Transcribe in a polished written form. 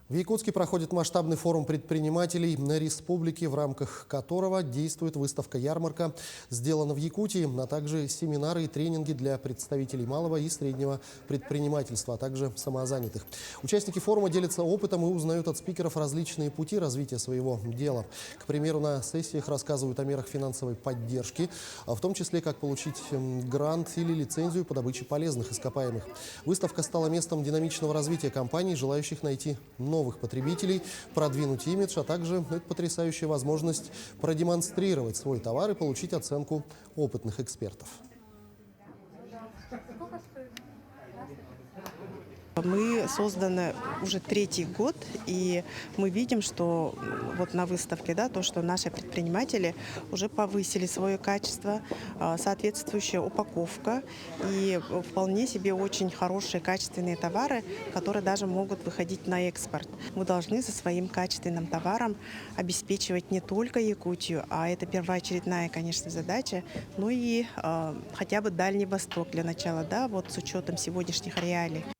В Якутске проходит масштабный форум предпринимателей на республике, в рамках которого действует выставка-ярмарка «Сделано в Якутии», а также семинары и тренинги для представителей малого и среднего предпринимательства, а также самозанятых. Участники форума делятся опытом и узнают от спикеров различные пути развития своего дела. К примеру, на сессиях рассказывают о мерах финансовой поддержки, в том числе как получить грант или лицензию по добыче полезных ископаемых. Выставка стала местом динамичного развития компаний, желающих найти новых потребителей, продвинуть имидж, а также это потрясающая возможность продемонстрировать свой товар и получить оценку опытных экспертов. Мы созданы уже третий год, и мы видим, что вот на выставке, да, то, что наши предприниматели уже повысили свое качество, соответствующая упаковка и вполне себе очень хорошие качественные товары, которые даже могут выходить на экспорт. Мы должны со своим качественным товаром обеспечивать не только Якутию, а это первоочередная, конечно, задача, но и хотя бы Дальний Восток для начала, да, вот с учетом сегодняшних реалий.